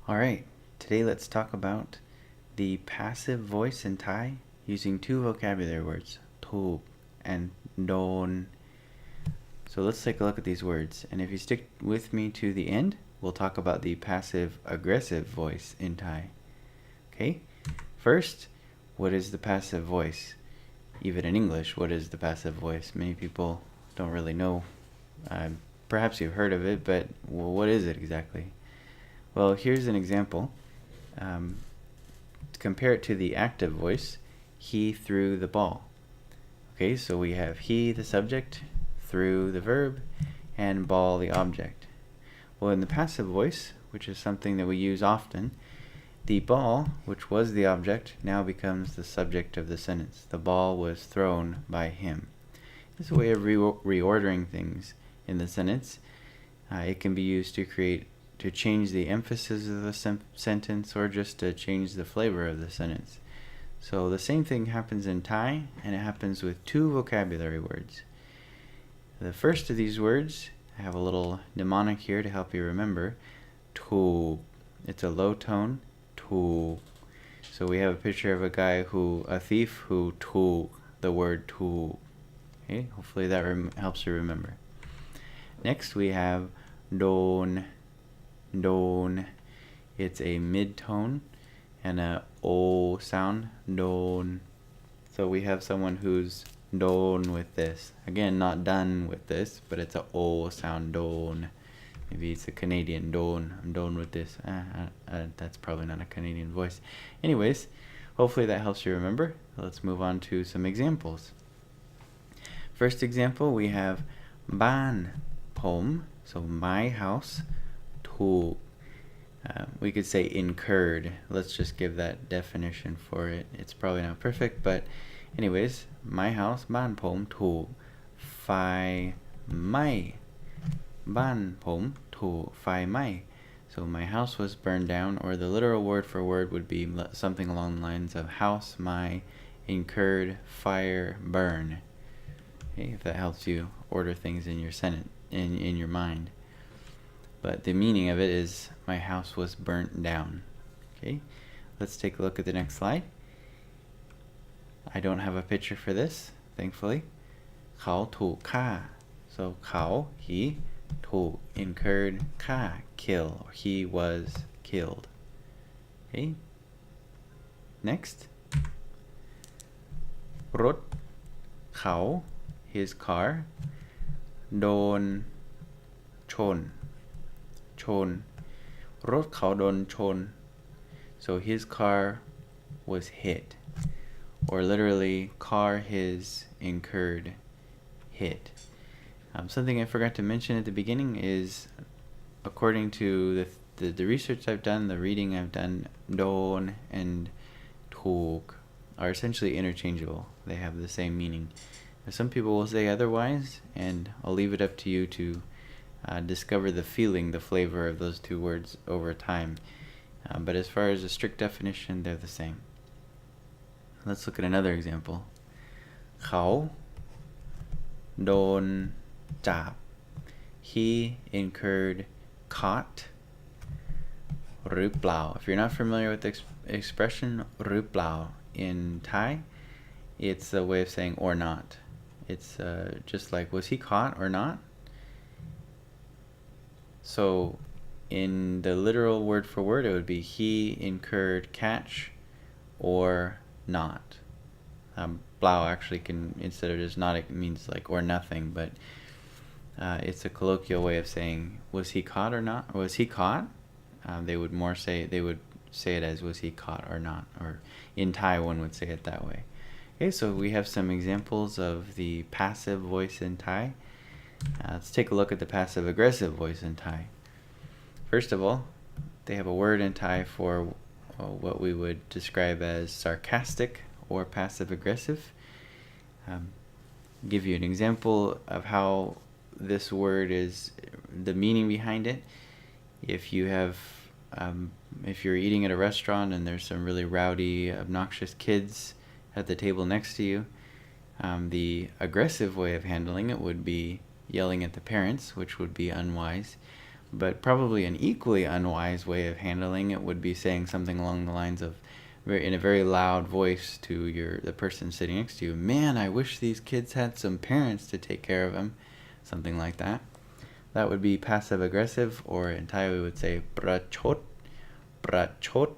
Alright, today let's talk about the passive voice in Thai using two vocabulary words,ถูก and โดน. So let's take a look at these words, and if you stick with me to the end, we'll talk about the passive aggressive voice in Thai. Okay, first, what is the passive voice? Even in English, what is the passive voice? Many people don't really know. Perhaps you've heard of it, but what is it exactly? Well, here's an example. To compare it to the active voice, he threw the ball. Okay, so we have he, the subject, threw the verb, and ball, the object. Well, in the passive voice, which is something that we use often, the ball, which was the object, now becomes the subject of the sentence. The ball was thrown by him. It's a way of reordering things in the sentence. It can be used to change the emphasis of the sentence, or just to change the flavor of the sentence. So the same thing happens in Thai, and it happens with two vocabulary words. The first of these words, I have a little mnemonic here to help you remember. Tu. It's a low tone. Tu. So we have a picture of a thief who took the word tu. Okay, hopefully that helps you remember. Next we have don. Don. It's a mid-tone and a o sound. Don. So we have someone who's don with this. Again, not done with this, but it's a o sound. Don. Maybe it's a Canadian don. I'm don with this. That's probably not a Canadian voice. Anyways, hopefully that helps you remember. Let's move on to some examples. First example, we have ban pom, so my house. Tu. We could say incurred. Let's just give that definition for it. It's probably not perfect, but anyways, my house, ban pom, tu. Phai mai. Ban pom, tu. Phai mai. So my house was burned down, or the literal word for word would be something along the lines of house, my, incurred, fire, burn. Okay, if that helps you order things in your sentence, in your mind. But the meaning of it is my house was burnt down. Okay, let's take a look at the next slide. I don't have a picture for this, thankfully. เขาถูกฆ่า. So เขา he, ถูก incurred, ฆ่า kill, or he was killed. Okay. Next. รถ เขา his car, โดน ชน ชน รถเขาโดนชน. So his car was hit, or literally car his incurred hit. Something I forgot to mention at the beginning is, according to the research I've done, the reading I've done, don andถูกare essentially interchangeable. They have the same meaning. Some people will say otherwise, and I'll leave it up to you to discover the feeling, the flavor of those two words over time. But as far as a strict definition, they're the same. Let's look at another example. เขา โดน จับ. He incurred, caught. หรือเปล่า. If you're not familiar with the expression หรือเปล่า in Thai, it's a way of saying or not. It's just like, was he caught or not? So in the literal word for word, it would be he incurred catch or not. เปล่า actually can, instead of just not, it means like or nothing, but it's a colloquial way of saying, was he caught or not? Or was he caught? They would say it as, was he caught or not? Or in Thai, one would say it that way. Okay, so we have some examples of the passive voice in Thai. Let's take a look at the passive aggressive voice in Thai. First of all, they have a word in Thai for what we would describe as sarcastic or passive aggressive. Give you an example of how this word is, the meaning behind it. If you're eating at a restaurant and there's some really rowdy, obnoxious kids at the table next to you, the aggressive way of handling it would be yelling at the parents, which would be unwise. But probably an equally unwise way of handling it would be saying something along the lines of, in a very loud voice to the person sitting next to you, "Man, I wish these kids had some parents to take care of them." Something like that. That would be passive aggressive, or in Thai we would say prachot, prachot.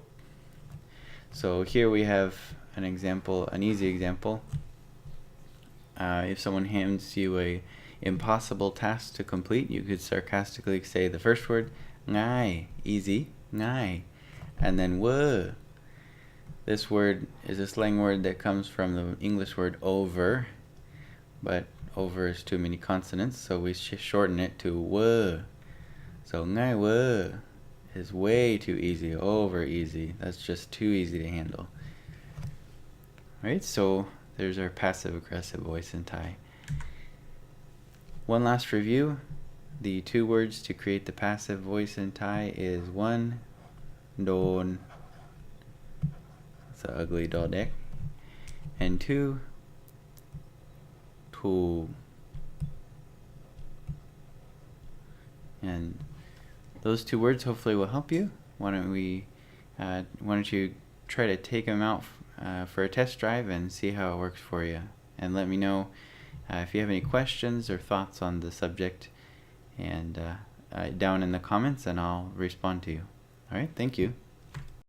So here we have an example, an easy example. If someone hands you a impossible task to complete, you could sarcastically say the first word, "Ngai," easy, ngai, and then "wo." This word is a slang word that comes from the English word over, but over is too many consonants, so we shorten it to "wo." So "ngai wo" is way too easy, over easy. That's just too easy to handle. Right, so there's our passive aggressive voice in Thai. One last review. The two words to create the passive voice in Thai is one, don. It's an ugly dodek. And two, tu. And those two words hopefully will help you. Why don't you try to take them out for a test drive and see how it works for you, and let me know if you have any questions or thoughts on the subject, and down in the comments, and I'll respond to you. All right, thank you.